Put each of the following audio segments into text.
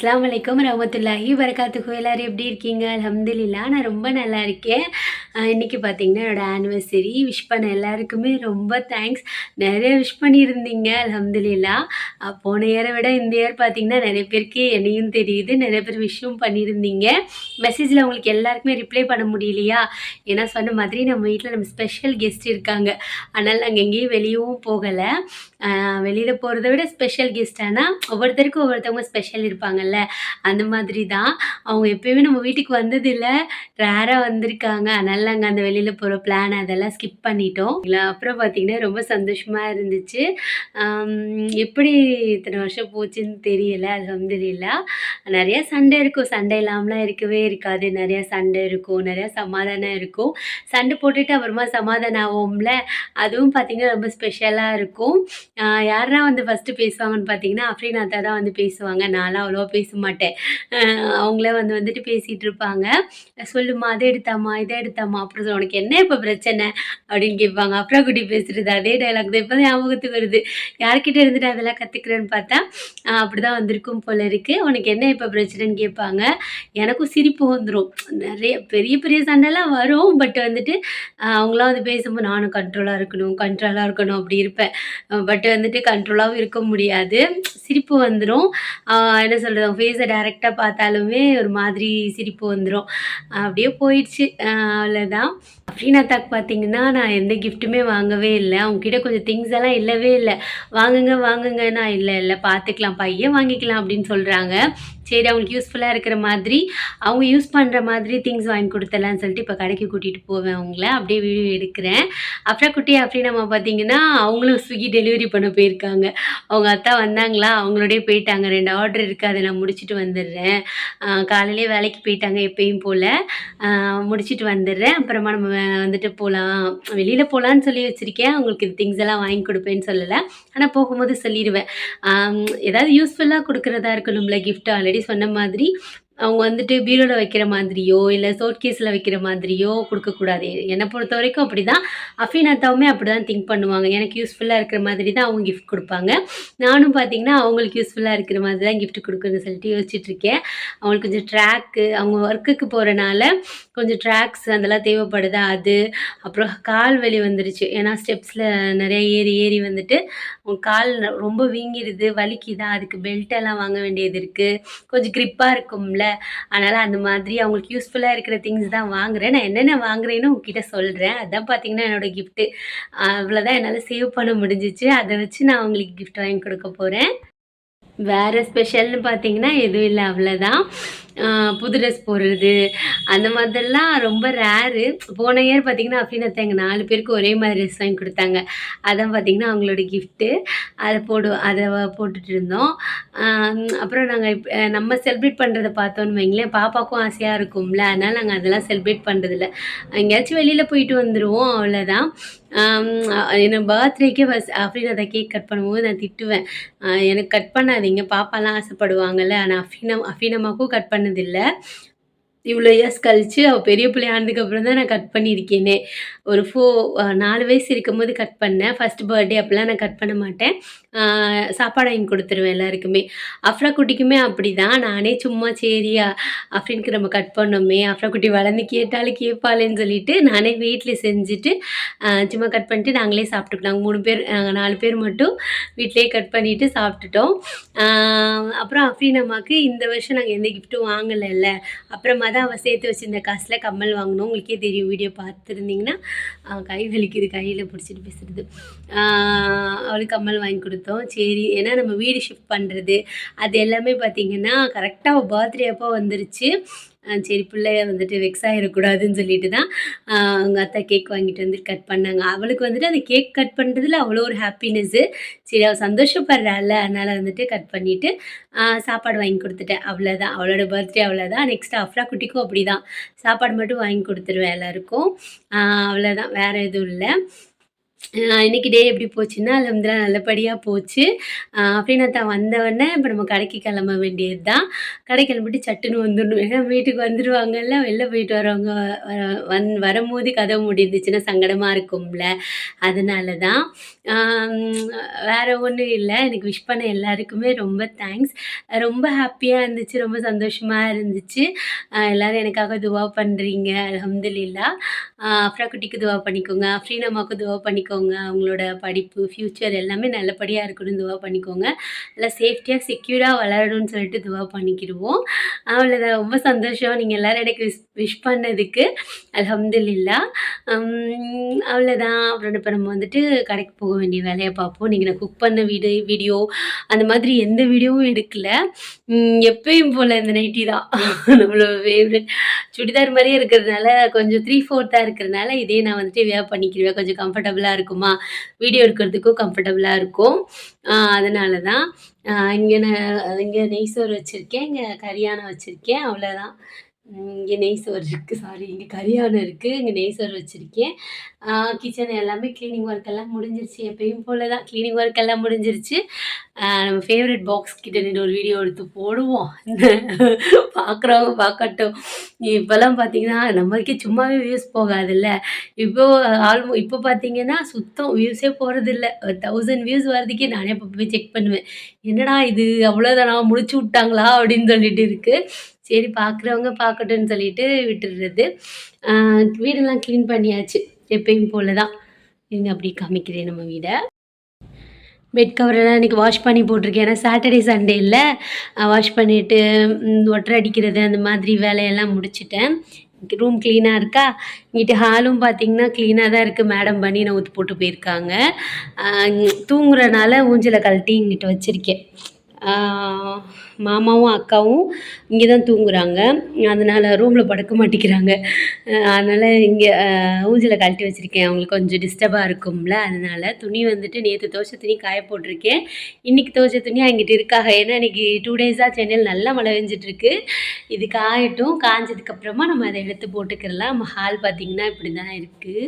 அஸ்ஸலாமு அலைக்கும் ரஹ்மத்துல்லாஹி வரகாத்துஹு. எல்லாரும் எப்படி இருக்கீங்க? அல்ஹம்துலில்லாஹ் நான் ரொம்ப நல்லா இருக்கேன். இன்னைக்கு பார்த்தீங்கன்னா, என்னோட ஆனிவர்சரி. விஷ் பண்ண எல்லாருக்குமே ரொம்ப தேங்க்ஸ். நெறைய விஷ் பண்ணியிருந்தீங்க அல்ஹம்துலில்லாஹ். போன இயரை விட இந்த இயர் பார்த்தீங்கன்னா, நெறைய பேருக்கு என்னையும் தெரியுது. நெறைய பேர் விஷும் பண்ணியிருந்தீங்க. மெசேஜில் உங்களுக்கு எல்லாருக்குமே ரிப்ளை பண்ண முடியலையா? ஏன்னா சொன்ன மாதிரி நம்ம வீட்ல நம்ம ஸ்பெஷல் கெஸ்ட் இருக்காங்க. அதனால நாங்க எங்கேயும் வெளியவும் போகல. வெளியில போறத விட ஸ்பெஷல் கெஸ்ட் ஆனா, ஒவ்வொருத்தருக்கும் ஒவ்வொருத்தவங்க ஸ்பெஷல் இருப்பாங்கல்ல. அந்த மாதிரி தான். அவங்க எப்பயுமே நம்ம வீட்டுக்கு வந்ததில்ல. ரேரா வந்திருக்காங்க. அதனால நாங்க அந்த வெளியில போற பிளான் அதெல்லாம் ஸ்கிப் பண்ணிட்டோம். அப்புறம் பார்த்தீங்கன்னா, ரொம்ப சந்தோஷமா இருந்துச்சு. அம் எப்படி இத்தன வருஷம் போச்சுன்னு தெரியல. அல்ஹம்துலில்லாஹ். நெறைய சண்டை இருக்கும். சண்டை இல்லாமலாம் இருக்கவே இருக்காது. நெறைய சண்டை இருக்கும். நெறைய சமாதானம் இருக்கும். சண்டை போட்டுட்டு அப்புறமா சமாதானம் ஆவோம்ல. அதுவும் பார்த்தீங்கன்னா, ரொம்ப ஸ்பெஷலா இருக்கும். யாருனா வந்து ஃபர்ஸ்ட்டு பேசுவாங்கன்னு பார்த்தீங்கன்னா, அஃப்ரீன் அத்தா தான் வந்து பேசுவாங்க. நான்லாம் அவ்வளவா பேச மாட்டேன். அவங்களே வந்துட்டு பேசிட்டு இருப்பாங்க. "சொல்லுமா, அத எடுத்தாம்மா, இத எடுத்தாம்மா." அப்புறம் "உனக்கு என்ன இப்ப பிரச்சனை?" அப்படின்னு கேட்பாங்க. அஃப்ரா குட்டி பேசுறது அதே டயலாக் தான். இப்ப தான் ஞாபகத்துக்கு வருது. யார்கிட்ட இருந்துட்டு அதெல்லாம் கத்துக்கிறேன்னு பார்த்தா, அப்படிதான் வந்திருக்கும் போல இருக்கு. "உனக்கு என்ன இப்ப பிரச்சனைன்னு?" கேட்பாங்க. எனக்கும் சிரிப்பு வந்துரும். நெறைய பெரிய பெரிய சண்டைலாம் வரும். பட் வந்துட்டு அவங்களாம் வந்து பேசும்போது நானும் கண்ட்ரோலா இருக்கணும், கண்ட்ரோலா இருக்கணும் அப்படி இருப்பேன். பட் வந்துட்டு கண்ட்ரோலாவும் இருக்க முடியாது. சிரிப்பு வந்துரும். அ என்ன சொல்றது? அவங்க ஃபேஸ டைரக்ட்டா பார்த்தாலுமே ஒரு மாதிரி சிரிப்பு வந்துரும். அப்படியே போயிடுச்சு. அவ்வளோதான். அஃப்ரீன் அத்தாக்கு பார்த்தீங்கன்னா, நான் எந்த கிஃப்ட்டுமே வாங்கவே இல்ல. அவங்ககிட்ட கொஞ்சம் திங்ஸ் எல்லாம் இல்லவே இல்ல. "வாங்குங்க, வாங்குங்கன்னா" "இல்ல, இல்ல பார்த்துக்கலாம். பையன் வாங்கிக்கலாம்" அப்படின்னு சொல்றாங்க. சரி அவங்களுக்கு யூஸ்ஃபுல்லா இருக்கிற மாதிரி, அவங்க யூஸ் பண்ற மாதிரி திங்ஸ் வாங்கி குடுத்துடலான்னு சொல்லிட்டு, இப்ப கடைக்கு கூட்டிட்டு போவேன் அவங்கள. அப்படியே வீடியோ எடுக்கிறேன். அஃப்ரா குட்டி, அஃப்ரீன் அம்மா பார்த்தீங்கன்னா, அவங்களும் ஸ்விக்கி டெலிவரி பண்ண போயிருக்காங்க. அவங்க அத்தா வந்தாங்களா, அவங்களோடயே போயிட்டாங்க. 2 ஆர்டர் இருக்கு. அத நான் முடிச்சுட்டு வந்துடுறேன். காலையிலேயே வேலைக்கு போயிட்டாங்க எப்பயும் போல. முடிச்சுட்டு வந்துடுறேன். அப்புறமா நம்ம வந்துட்டு போலாம். வெளியில போலான்னு சொல்லி வச்சிருக்கேன். அவங்களுக்கு திங்ஸ் எல்லாம் வாங்கி குடுப்பேன்னு சொல்லல. ஆனா போகும்போது சொல்லிருவேன். ஏதாவது யூஸ்ஃபுல்லா குடுக்குறதா இருக்கணும்ல கிஃப்ட். ஆல்ரெடி சொன்ன மாதிரி, அவங்க வந்துட்டு பீரோல வைக்கிற மாதிரியோ, இல்ல சூட்கேஸ்ல வைக்கிற மாதிரியோ குடுக்கக்கூடாது. என்ன பொறுத்தவரைக்கும் அப்படிதான். அஃபீன் அத்தாவுமே அப்படிதான் திங்க் பண்ணுவாங்க. எனக்கு யூஸ்ஃபுல்லா இருக்கிற மாதிரி தான் அவங்க கிஃப்ட் குடுப்பாங்க. நானும் பார்த்தீங்கன்னா, அவங்களுக்கு யூஸ்ஃபுல்லா இருக்கிற மாதிரி தான் கிஃப்ட் குடுக்கணும்னு சொல்லிட்டு யோசிச்சுட்டுருக்கேன். அவங்களுக்கு கொஞ்சம் ட்ராக்கு அவங்க ஒர்க்குக்கு போறனால, கொஞ்சம் ட்ராக்ஸ் அதெல்லாம் தேவைப்படுதா அது. அப்புறம் கால் வலி வந்துருச்சு. ஏன்னா ஸ்டெப்ஸ்ல நெறைய ஏறி ஏறி வந்துட்டு, கால் ரொம்ப வீங்கிருது, வலிக்குதா, அதுக்கு பெல்ட் எல்லாம் வாங்க வேண்டியது இருக்கு. கொஞ்சம் கிரிப்பா இருக்கும்ல. அதனால அந்த மாதிரி அவங்களுக்கு யூஸ்ஃபுல்லா இருக்கிற திங்ஸ் தான் வாங்குறேன். நான் என்னென்ன வாங்குறேன்னு உங்ககிட்ட சொல்றேன். அதான் பார்த்தீங்கன்னா என்னோட கிஃப்ட்டு. அவ்வளோதான் என்னால சேவ் பண்ண முடிஞ்சுச்சு. அத வச்சு நான் அவங்களுக்கு கிஃப்ட் வாங்கி குடுக்க போறேன். வேற ஸ்பெஷல்னு பார்த்தீங்கன்னா, எதுவும் இல்ல அவ்வளதான். புது ட்ரெஸ் போடுறது, அந்த மாதிரிலாம் ரொம்ப ரேரு. போன இயர் பார்த்தீங்கன்னா, அஃப்ரீன் அத்தா எங்க 4 பேருக்கும் ஒரே மாரி ட்ரெஸ் வாங்கி குடுத்தாங்க. அதான் பார்த்தீங்கன்னா, அவங்களோட கிஃப்ட்டு. அத போட்டுட்டு இருந்தோம். அப்புறம் நாங்க நம்ம செலிப்ரேட் பண்றத பார்த்தோம்னு வைங்களேன், பாப்பாக்கும் ஆசையா இருக்கும்ல. அதனால நாங்க அதெல்லாம் செலிப்ரேட் பண்றதில்ல. எங்கேயாச்சும் வெளியில போயிட்டு வந்துருவோம் அவ்வளதான். ஆம் என்ன பர்த்டேக்கே அஃப்ரீன் அத்தா கேக் கட் பண்ணும்போது நான் திட்டுவேன். எனக்கு கட் பண்ணாதீங்க. பாப்பாலாம் ஆசைப்படுவாங்கல்ல. ஆனா அஃபீனம்மாக்கும் கட் பண்ணதில்ல. இவ்வளோ இயர்ஸ் கழிச்சு அவ பெரிய பிள்ளை ஆனதுக்கப்புறம் தான் நான் கட் பண்ணியிருக்கேனே. ஒரு 4 வயசு இருக்கும்போது கட் பண்ணேன். ஃபர்ஸ்ட் பர்த்டே அப்பலாம் நான் கட் பண்ண மாட்டேன். ஆ சாப்பாடு வாங்கி குடுத்துருவேன் எல்லாருக்குமே. அஃப்ரா குட்டிக்குமே அப்படிதான். நானே சும்மா சரி அஃப்ரீனுக்கு நம்ம கட் பண்ணோமே, அஃப்ரா குட்டி வளர்ந்து கேட்டாலும் கேட்பாளேன்னு சொல்லிட்டு, நானே வீட்ல செஞ்சுட்டு, சும்மா கட் பண்ணிட்டு நாங்களே சாப்பிட்டுக்கிட்டோம். நாங்க 3 பேர் 4 பேர் மட்டும் வீட்லயே கட் பண்ணிட்டு சாப்பிட்டுட்டோம். ஆ அப்புறம் அஃப்ரீன் அம்மாக்கு இந்த வருஷம் நாங்க எந்த கிஃப்ட்டும் வாங்கலல்ல. அப்புறமா தான் அவ சேர்த்து வச்சிருந்த காசுல கம்மல் வாங்குனோம். உங்களுக்கே தெரியும் வீடியோ பார்த்துருந்தீங்கன்னா, கை வலிக்குது கையில பிடிச்சிட்டு பேசுறது. ஆ அவளுக்கு கம்மல் வாங்கி குடுத்தோம். சரி ஏன்னா நம்ம வீடு ஷிஃப்ட் பண்றது, அது எல்லாமே பார்த்தீங்கன்னா, கரெக்ட்டா அவ பர்த்டே அப்போ வந்துருச்சு. சரி பிள்ளைய வந்துட்டு வெக்ஸ் ஆயிறக்கூடாதுன்னு சொல்லிட்டு தான், அவங்க அத்தா கேக் வாங்கிட்டு வந்து கட் பண்ணாங்க. அவளுக்கு வந்துட்டு அந்த கேக் கட் பண்றதுல அவ்வளோ ஒரு ஹாப்பினஸ்ஸு. சரி அவ சந்தோஷப்படுறாள்ல, அதனால வந்துட்டு கட் பண்ணிட்டு, சாப்பாடு வாங்கி குடுத்துட்டேன். அவ்வளோதான். அவளோட பர்த்டே அவ்வளோதான். நெக்ஸ்ட் அஃப்ரா குட்டிக்கும் அப்படிதான். சாப்பாடு மட்டும் வாங்கி குடுத்துருவேன் எல்லாருக்கும். அவ்வளோதான். வேற எதுவும் இல்ல. இன்னைக்கு டே எப்படி போச்சுன்னா, அல்ஹம்துலில்லாஹ் நல்லபடியா போச்சு. அஃப்ரீன் வந்தவுடனே இப்ப நம்ம கடைக்கு கிளம்ப வேண்டியது தான். கடைக்கு கிளம்பிட்டு சட்டுன்னு வந்துடணும். ஏன்னா வீட்டுக்கு வந்துருவாங்கல்ல, வெளில போயிட்டு வரவங்க வரும்போது கதவு மூடிருந்துச்சுன்னா சங்கடமா இருக்கும்ல. அதனால தான். ஆம் வேற ஒண்ணும் இல்ல. எனக்கு விஷ் பண்ண எல்லாருக்குமே ரொம்ப தேங்க்ஸ். ரொம்ப ஹேப்பியா இருந்துச்சு. ரொம்ப சந்தோஷமா இருந்துச்சு. எல்லாரும் எனக்காக துவா பண்றீங்க. அல்ஹம்துலில்லாஹ். அஃப்ரா குட்டிக்கு துவா பண்ணிக்கோங்க. அஃப்ரீன் அம்மாவுக்கு துவா பண்ணிக்கோங்க. அவங்களோட படிப்பு, ஃப்யூச்சர் எல்லாமே நல்லபடியா இருக்கணும்னு துவா பண்ணிக்கோங்க. நல்லா சேஃப்டியா, செக்யூரா வளரணும்னு சொல்லிட்டு துவா பண்ணிக்கிடுவோம். அவ்வளோதான். ரொம்ப சந்தோஷம். நீங்க எல்லாரும் எனக்கு விஷ் பண்ணதுக்கு. அல்ஹம்துலில்லாஹ். அவ்வளோதான். அப்புறம் இப்ப நம்ம வந்துட்டு கடைக்கு போக வேண்டிய வேலைய பார்ப்போம். இன்னைக்கு நான் குக் பண்ண வீடியோ அந்த மாதிரி எந்த வீடியோவும் எடுக்கல. எப்பயும் போல இந்த நைட்டி தான். நம்மளோட ஃபேவரட். சுடிதார் மாரியே இருக்கிறதுனால கொஞ்சம் 3/4 இருக்கிறதுனால இதே நான் வந்துட்டு வியர் பண்ணிக்கிருவேன். கொஞ்சம் கம்ஃபர்டபுளா இருக்குமா, வீடியோ எடுக்கிறதுக்கும் கம்ஃபர்டபுளா இருக்கும். அதனால தான். இங்க நெய் சோறு வச்சிருக்கேன். இங்க கறியானம் வச்சிருக்கேன். அவ்வளோதான். இங்க நெய் சோறு இருக்கு. சாரி, இங்க கறியானம் இருக்கு. இங்க நெய் சோறு வச்சிருக்கேன். கிச்சன் எல்லாமே கிளீனிங் ஒர்க் எல்லாம் முடிஞ்சிருச்சு. எப்பயும் போல தான் கிளீனிங் ஒர்க் எல்லாம் முடிஞ்சிருச்சு. நம்ம ஃபேவரட் பாக்ஸ் கிட்ட நின்று ஒரு வீடியோ எடுத்து போடுவோம். பார்க்குறவங்க பார்க்கட்டும். இப்போலாம் பார்த்தீங்கன்னா, நம்மளுக்கே சும்மாவே வியூஸ் போகாதுல்ல. இப்போ இப்போ பார்த்தீங்கன்னா, சுத்தம் வியூஸே போறதில்ல. ஒரு 1000 வியூஸ் வரதுக்கே நானே அப்பப்போ போய் செக் பண்ணுவேன். என்னடா இது அவ்வளோதானா முடிச்சு விட்டாங்களா? அப்படின்னு சொல்லிட்டு இருக்கு. சரி பார்க்குறவங்க பார்க்கட்டும்னு சொல்லிட்டு விட்டுடுறது. வீடெல்லாம் க்ளீன் பண்ணியாச்சு. எப்பயும் போல தான். இருங்க அப்படியே காமிக்கிறேன் நம்ம வீட. பெட் கவரெல்லாம் இன்றைக்கி வாஷ் பண்ணி போட்டிருக்கேன். ஏன்னா சாட்டர்டே சண்டே இல்ல. வாஷ் பண்ணிவிட்டு ஒட்டரை அடிக்கிறது அந்த மாதிரி வேலையெல்லாம் முடிச்சுட்டேன். ரூம் க்ளீனாக இருக்கா. இங்கிட்டு ஹாலும் பார்த்தீங்கன்னா க்ளீனாக தான் இருக்குது. மேடம் பனியனை ஊற்றி போட்டு போயிருக்காங்க. தூங்குறனால ஊஞ்சலை கழட்டி இங்கிட்டு வச்சுருக்கேன். மாமாவும் அக்காவும் இங்கே தான் தூங்குறாங்க. அதனால் ரூமில் படுக்க மாட்டேங்கிறாங்க. அதனால் இங்கே ஊஞ்சலை கழட்டி வச்சுருக்கேன். அவங்களுக்கு கொஞ்சம் டிஸ்டர்பாக இருக்கும்ல. அதனால் துணி வந்துட்டு நேற்று துவைச்ச துணி காய போட்டிருக்கேன். இன்றைக்கி துவைச்ச துணி அங்கிட்டு இருக்காக. ஏன்னா இன்றைக்கி 2 டேஸாக சென்னையில் நல்லா மழை பெஞ்சிட்ருக்கு. இது காயட்டும். காஞ்சதுக்கப்புறமா நம்ம அதை எடுத்து போட்டுக்கிடலாம். நம்ம ஹால் பார்த்திங்கன்னா இப்படி தான் இருக்குது.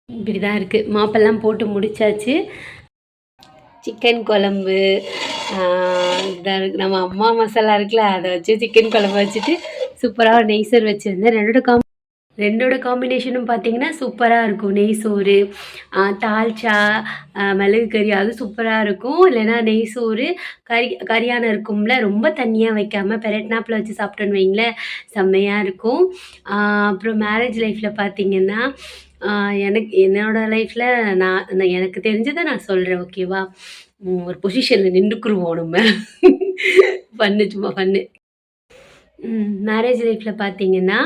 இப்படி தான் இருக்குது. மாப்பெல்லாம் போட்டு முடித்தாச்சு. சிக்கன் குழம்பு இதாக இருக்குது. நம்ம அம்மா மசாலா இருக்குல்ல, அதை வச்சு சிக்கன் குழம்பு வச்சுட்டு சூப்பராக நெய் சோறு வச்சுருந்தேன். ரெண்டோட காம்பினேஷனும் பார்த்தீங்கன்னா சூப்பராக இருக்கும். நெய் சோறு, தால்ச்சா, மிளகு கறி அது சூப்பராக இருக்கும். இல்லைன்னா நெய் சோறு, கறியானம் இருக்கும்ல, ரொம்ப தண்ணியாக வைக்காமல் பெரட்னாப்பில் வச்சு சாப்பிட்டோன்னு வைங்களேன், செம்மையாக இருக்கும். அப்புறம் மேரேஜ் லைஃப்பில் பார்த்தீங்கன்னா, என்னோடய லைஃப்பில் நான் எனக்கு தெரிஞ்சதை நான் சொல்கிறேன், ஓகேவா? ஒரு பொசிஷனில் நின்றுக்குருவோம் நம்ம. சும்மா ஃபன்னு. மேரேஜ் லைஃப்பில் பார்த்தீங்கன்னா,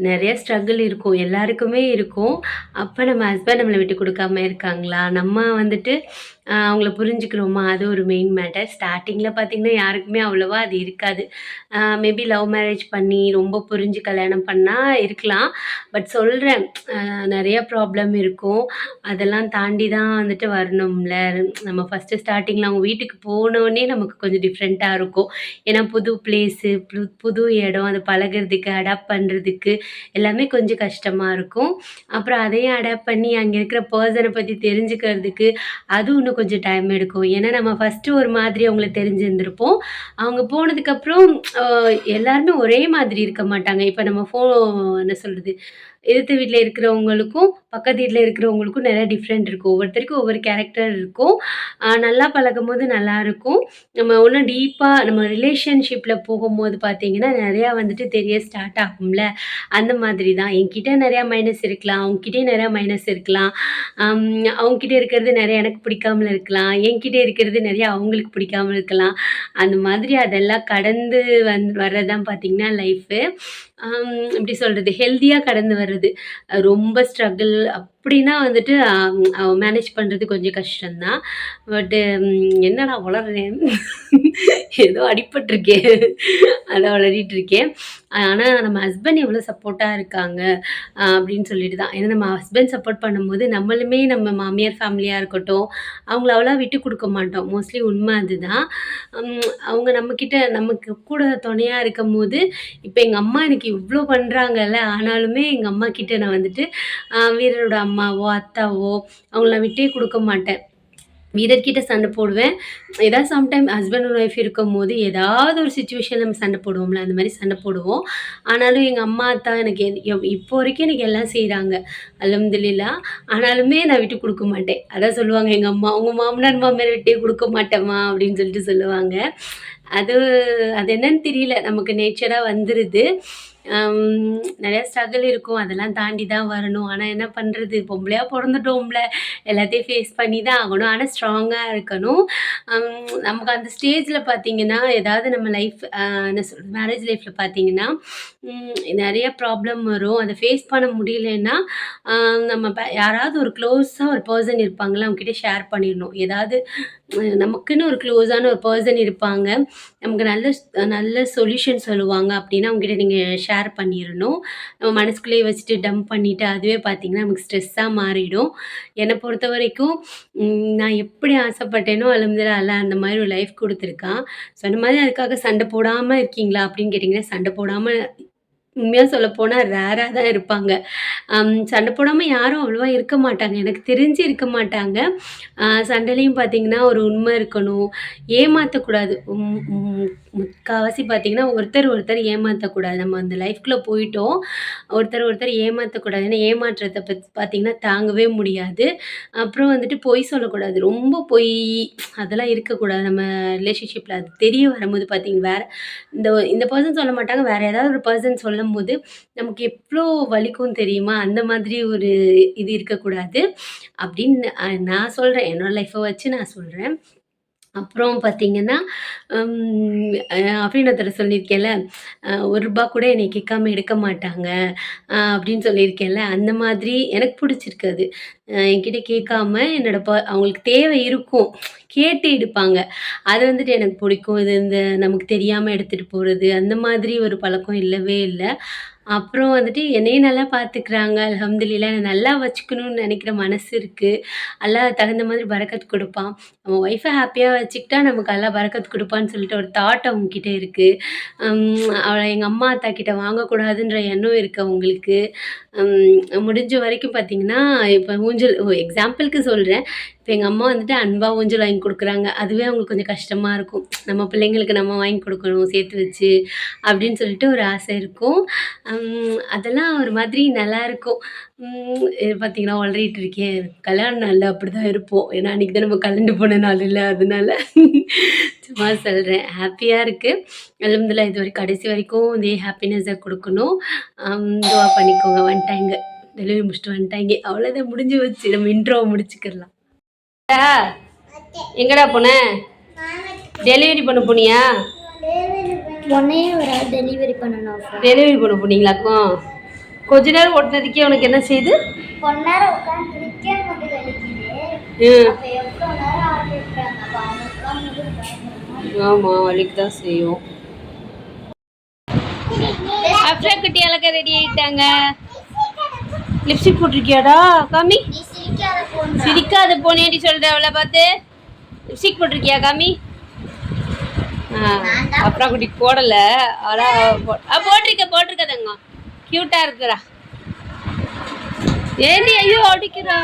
நிறைய ஸ்ட்ரகிள் இருக்கும். எல்லாருக்குமே இருக்கும். அப்போ நம்ம ஹஸ்பண்ட் நம்மளை விட்டு கொடுக்காம இருக்காங்களா? நம்ம வந்துட்டு அவங்கள புரிஞ்சுக்கிறோமா? அது ஒரு மெயின் மேட்டர். ஸ்டார்டிங்கில் பார்த்தீங்கன்னா, யாருக்குமே அவ்வளோவா அது இருக்காது. மேபி லவ் மேரேஜ் பண்ணி ரொம்ப புரிஞ்சு கல்யாணம் பண்ணால் இருக்கலாம். பட் சொல்கிறேன், நிறைய ப்ராப்ளம் இருக்கும். அதெல்லாம் தாண்டி தான் வந்துட்டு வரணும்ல. நம்ம ஃபஸ்ட்டு ஸ்டார்டிங்கில் அவங்க வீட்டுக்கு போனோடனே நமக்கு கொஞ்சம் டிஃப்ரெண்ட்டாக இருக்கும். ஏன்னா புது பிளேஸு, புது இடம், அதை பழகுறதுக்கு, அடாப்ட் பண்ணுறதுக்கு எல்லாமே கொஞ்சம் கஷ்டமாக இருக்கும். அப்புறம் அதையும் அடாப்ட் பண்ணி அங்கே இருக்கிற பர்சனை பற்றி தெரிஞ்சுக்கிறதுக்கு அது இன்னும் கொஞ்சம் டைம் எடுக்கும். ஏன்னா நம்ம ஃபஸ்ட்டு ஒரு மாதிரி அவங்கள தெரிஞ்சிருந்திருப்போம். அவங்க போனதுக்கப்புறம் எல்லாருமே ஒரே மாதிரி இருக்க மாட்டாங்க. இப்போ நம்ம என்ன சொல்கிறது, எதிர்த்த வீட்டில் இருக்கிறவங்களுக்கும் பக்கத்து வீட்டில் இருக்கிறவங்களுக்கும் நிறையா டிஃப்ரெண்ட் இருக்கும். ஒவ்வொருத்தருக்கும் ஒவ்வொரு கேரக்டர் இருக்கும். நல்லா பழகும்போது நல்லாயிருக்கும். நம்ம இன்னும் டீப்பாக நம்ம ரிலேஷன்ஷிப்பில் போகும்போது பார்த்தீங்கன்னா, நிறையா வந்துட்டு தெரிய ஸ்டார்ட் ஆகும்ல. அந்த மாதிரி தான். என்கிட்ட நிறையா மைனஸ் இருக்கலாம். அவங்ககிட்டயும் நிறையா மைனஸ் இருக்கலாம். அவங்ககிட்ட இருக்கிறது நிறையா எனக்கு பிடிக்காமல் இருக்கலாம். என்கிட்ட இருக்கிறது நிறையா அவங்களுக்கு பிடிக்காமல் இருக்கலாம். அந்த மாதிரி அதெல்லாம் கடந்து வர்றது தான் பார்த்தீங்கன்னா லைஃபு. எப்படி சொல்கிறது, ஹெல்த்தியாக கடந்து வர்றது. ரொம்ப ஸ்ட்ரகிள் அப்படின்னா வந்துட்டு மேனேஜ் பண்ணுறது கொஞ்சம் கஷ்டம்தான். பட்டு என்னடா உளர்றேன். ஏதோ அடிபட்டிருக்கேன். அதான் விளையாடிட்டு இருக்கேன். ஆனா நம்ம ஹஸ்பண்ட் எவ்வளோ சப்போர்ட்டா இருக்காங்க அப்படின்னு சொல்லிட்டு தான். ஏன்னா நம்ம ஹஸ்பண்ட் சப்போர்ட் பண்ணும்போது நம்மளுமே நம்ம மாமியார் ஃபேமிலியா இருக்கட்டும், அவங்கள அவ்வளவா விட்டு குடுக்க மாட்டோம். மோஸ்ட்லி உண்மை அதுதான். அவங்க நம்மகிட்ட நமக்கு கூட துணையா இருக்கும்போது, இப்ப எங்க அம்மா எனக்கு இவ்ளோ பண்றாங்கல்ல, ஆனாலுமே எங்க அம்மாகிட்ட நான் வந்துட்டு வீரரோட அம்மாவோ, அத்தாவோ அவங்கள நான் விட்டே குடுக்க மாட்டேன். வீரர்கிட்ட சண்டை போடுவேன். ஏதாவது சம்டைம் ஹஸ்பண்ட் அண்ட் ஒய்ஃப் இருக்கும்போது, ஏதாவது ஒரு சிச்சுவேஷன்ல நம்ம சண்டை போடுவோம்ல, அந்த மாரி சண்டை போடுவோம். ஆனாலும் எங்க அம்மா, அத்தா எனக்கு இப்போ வரைக்கும் எனக்கு எல்லாம் செய்றாங்க. அல்ஹம்துலில்லாஹ். ஆனாலுமே நான் விட்டு குடுக்க மாட்டேன். அதான் சொல்லுவாங்க எங்க அம்மா, "உங்க மாமனார், மாமியார விட்டே குடுக்க மாட்டேம்மா" அப்படின்னு சொல்லிட்டு சொல்லுவாங்க. அது அது என்னன்னு தெரியல. நமக்கு நேச்சரா வந்துருது. நெறைய ஸ்ட்ரகிள் இருக்கும். அதெல்லாம் தாண்டி தான் வரணும். ஆனா என்ன பண்றது? பொம்பளையா பொறந்துட்டோம்ல. எல்லாத்தையும் ஃபேஸ் பண்ணி தான் ஆகணும். ஆனா ஸ்ட்ராங்கா இருக்கணும். நமக்கு அந்த ஸ்டேஜ்ல பார்த்தீங்கன்னா, ஏதாவது நம்ம லைஃப் என்ன சொல்றது? மேரேஜ் லைஃப்ல பார்த்தீங்கன்னா, நெறைய ப்ராப்ளம் வரும். அத ஃபேஸ் பண்ண முடியலன்னா, அ நம்ம யாராவது ஒரு க்ளோஸா ஒரு பெர்சன் இருப்பாங்கல்ல, அவங்க கிட்ட ஷேர் பண்ணிரணும். ஏதாவது நமக்குன்னு ஒரு க்ளோஸான ஒரு பெர்சன் இருப்பாங்க. நமக்கு நல்ல சொல்யூஷன் சொல்லுவாங்க அப்டின்னா, அவங்ககிட்ட நீங்க ஷேர் பண்ணிரணும். நம்ம மனசுக்குள்ளேயே வச்சுட்டு டம்ப் பண்ணிட்டு, அதுவே பார்த்தீங்கன்னா, நமக்கு ஸ்ட்ரெஸ்ஸா மாறிடும். என்ன பொறுத்தவரைக்கும் நான் எப்படி ஆசைப்பட்டேனோ, அல்ஹம்துலில்லாஹ் அல்லாஹ் அந்த மாரி ஒரு லைஃப் குடுத்துருக்கான். சொன்ன மாரி அதுக்காக சண்டை போடாம இருக்கீங்களா? அப்படின்னு கேட்டீங்கன்னா, சண்டை போடாம உண்மையா சொல்லப்போனா ரேரா தான் இருப்பாங்க. சண்டை போடாம யாரும் அவ்வளவா இருக்க மாட்டாங்க. எனக்கு தெரிஞ்சு இருக்க மாட்டாங்க. சண்டையிலயும் பார்த்தீங்கன்னா, ஒரு உண்மை இருக்கணும். ஏமாத்தக்கூடாது. ம் ம் முக்காவாசி பார்த்தீங்கன்னா, ஒருத்தர் ஏமாத்தக்கூடாது. நம்ம அந்த லைஃப்குள்ள போயிட்டோம். ஒருத்தர் ஏமாத்தக்கூடாது. ஏன்னா ஏமாற்றத்த பார்த்தீங்கன்னா, தாங்கவே முடியாது. அப்புறம் வந்துட்டு பொய் சொல்லக்கூடாது. ரொம்ப பொய் அதெல்லாம் இருக்கக்கூடாது. நம்ம ரிலேஷன்ஷிப்ல அது தெரிய வரும்போது பார்த்தீங்க இந்த இந்த பெர்சன் சொல்ல மாட்டாங்க. வேற ஏதாவது ஒரு பெர்சன் சொல்லும்போது, நமக்கு எவ்ளோ வலிக்கும் தெரியுமா? அந்த மாதிரி ஒரு இது இருக்கக்கூடாது. அப்படின்னு நான் சொல்றேன். என்னோட லைஃப்ப வச்சு நான் சொல்றேன். அப்புறம் பார்த்தீங்கன்னா, ம் அஃப்ரீன் ஒருத்தர் சொல்லியிருக்கேன்ல, ரூ. 1 கூட என்னைய கேட்காம எடுக்க மாட்டாங்க. அப்படின்னு சொல்லியிருக்கேன்ல, அந்த மாதிரி எனக்கு பிடிச்சிருக்கு அது. என்கிட்ட கேட்காம என்னோட அவங்களுக்கு தேவை இருக்கும். கேட்டு எடுப்பாங்க. அது வந்துட்டு எனக்கு பிடிக்கும். இது இந்த நமக்கு தெரியாம எடுத்துட்டு போறது, அந்த மாதிரி ஒரு பழக்கம் இல்லவே இல்ல. அப்புறம் வந்துட்டு என்னையும் நல்லா பார்த்துக்கிறாங்க. அல்ஹம்துலில்லாஹ் என்ன நல்லா வச்சுக்கணும்னு நெனைக்கிற மனசு இருக்கு. அல்லாஹ் தகுந்த மாதிரி பரக்கத் குடுப்பான். நம்ம ஒய்ஃப ஹேப்பியா வச்சுக்கிட்டா நமக்கு அல்லாஹ் பரக்கத் குடுப்பான்னு சொல்லிட்டு ஒரு தாட் அவங்ககிட்ட இருக்கு. அவள எங்க அம்மா, அத்தா கிட்ட வாங்கக்கூடாதுன்ற எண்ணம் இருக்கு அவங்களுக்கு. முடிஞ்ச வரைக்கும் பார்த்தீங்கன்னா, இப்ப ஊஞ்சல் எக்ஸாம்பிளுக்கு சொல்றேன். இப்ப எங்க அம்மா வந்துட்டு அன்பா ஊஞ்சல் வாங்கி குடுக்குறாங்க. அதுவே அவங்களுக்கு கொஞ்சம் கஷ்டமா இருக்கும். நம்ம பிள்ளைங்களுக்கு நம்ம வாங்கி குடுக்கணும் சேர்த்து வச்சு, அப்படின்னு சொல்லிட்டு ஒரு ஆசை இருக்கும். அதெல்லாம் ஒரு மாதிரி நல்லாயிருக்கும். பார்த்தீங்கன்னா ஒளறிட்டு இருக்கேன். கல்யாண நாள்ல அப்படிதான் இருப்போம். ஏன்னா அன்னைக்கு தான் நம்ம கலண்டு போன நாளுல்ல அதனால. சும்மா சொல்றேன். ஹேப்பியா இருக்கு. அல்ஹம்துலில்லாஹ் இதுவரைக்கும் கடைசி வரைக்கும் இதே ஹேப்பினஸ குடுக்கணும். துவா பண்ணிக்கோங்க. வந்துட்டாய்ங்க. டெலிவரி முடிச்சுட்டு வந்துட்டாய்ங்க. அவ்வளோதான் முடிஞ்சு போச்சு. நம்ம இன்ட்ரோவ முடிச்சுக்கலாம். எங்கடா போன? டெலிவரி பண்ண போனியா? உன்னையே ஒரு ஆள் டெலிவரி பண்ணணும். டெலிவரி பண்ண போனீங்களாக்கும்? கொஞ்ச நேரம் ஓட்டினதுக்கே உனக்கு என்ன செய்யுது? கொஞ்ச நேரம் உட்காந்துருக்கே மட்டும் வலிக்குது. அப்ப எவ்வளோ நேரம் ஆடிருக்காங்க. அப்ப அவங்களுக்குலாம் ஆமாம் வலிக்கு தான் செய்யும். அஃப்ரா குட்டி அழகா ரெடி ஆயிட்டாங்க. லிப்ஸ்டிக் போட்டிருக்கியாடா? காமி. சிரிக்காத போனேடி சொல்ற அவளை பார்த்து. லிப்ஸ்டிக் போட்டிருக்கியா காமி? அப்புறம் குட்டி போடல. ஆனால் போட்டிருக்க தங்கம். கியூட்டா இருக்குறா. ஏண்டி ஐயோ அடிக்கிறா.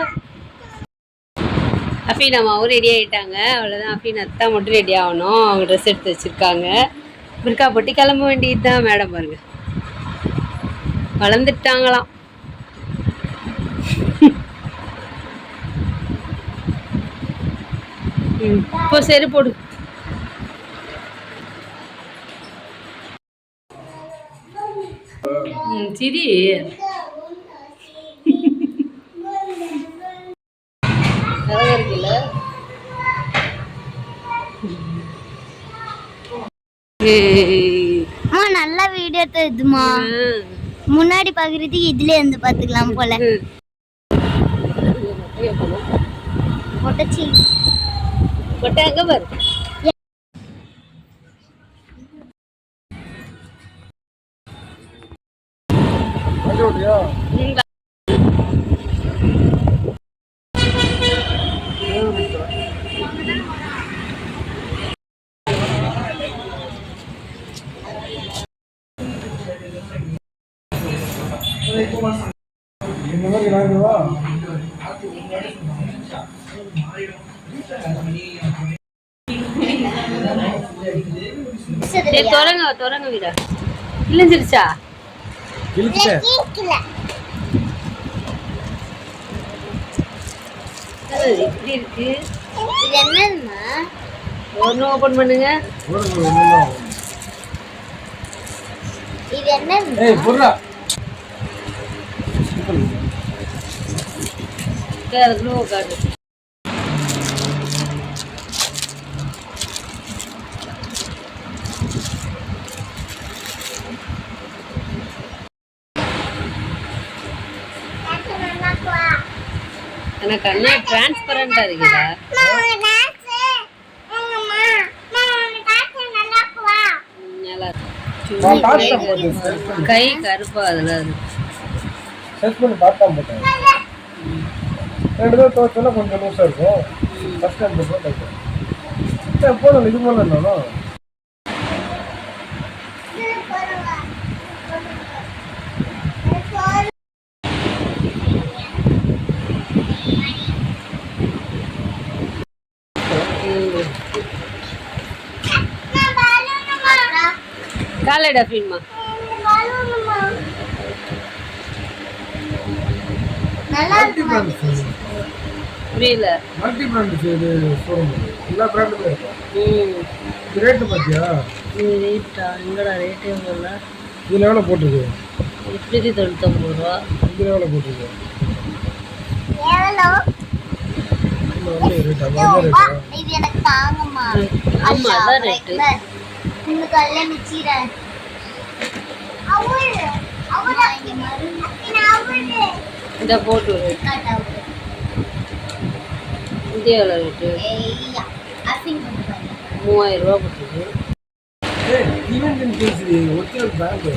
அஃபீனாமாவும் ரெடி ஆகிட்டாங்க. அவ்வளோதான். அஃபீன் அத்தா மட்டும் ரெடி ஆகணும். அவங்க ட்ரெஸ் எடுத்து வச்சுருக்காங்க. புர்கா போட்டு கிளம்ப வேண்டியது தான். மேடம் பாருங்க வளர்ந்துட்டாங்களாம். இப்போ சரி போடு. சரி இருக்குல்ல. நல்லா வீடியோ எடுத்துமா. முன்னாடி பாக்குறதுக்கு இதுல இருந்து பாத்துக்கலாம் போல. கொட்டை அங்க பாரு. ம், சரி தொடங்க வீடா இல்லைஞ்சிருச்சா இப்படி இருக்கு இது என்னன்னா ஒன்று ஓப்பன் பண்ணுங்க. இது என்னன்னா அதுக்குள்ள உட்காரு. எனக்கு அண்ணா டிரான்ஸ்பரண்டா இருக்குதா? நல்லா இருக்கு. கை கருப்பா அதுல செட் பண்ணி பார்த்தா போட்டேன். ரெண்டு தடவை துவைச்சோன்னா கொஞ்சம் லூஸாக இருக்கும். ஃபஸ்ட் டைம் போட்டேன் போதும் இது போல இருந்தாலும் காலைடா ஃபில்மா புரியல. மல்டி பிராண்ட் இது ஷோரூம் எல்லா பிராண்டுமே இருக்கும். இது ரேட்டு பார்த்தியா? ரேட்டா எங்கடா ரேட்டே போடல. இதில் எவ்வளோ போட்டிருக்கு? 899 ரூபா. இதில் எவ்வளோ போட்டிருக்கு? இது எனக்கு தாங்கம்மா. ஆமா அதான் ரேட்டு. இந்த கல்ல மிச்சிரேன் இந்த போட்டு இது எவ்வளோ ரேட்டு? 3000 ரூபா போட்டுருக்கு. ஈவென்ட் கேசி ஒரிஜினல் பிராண்டு.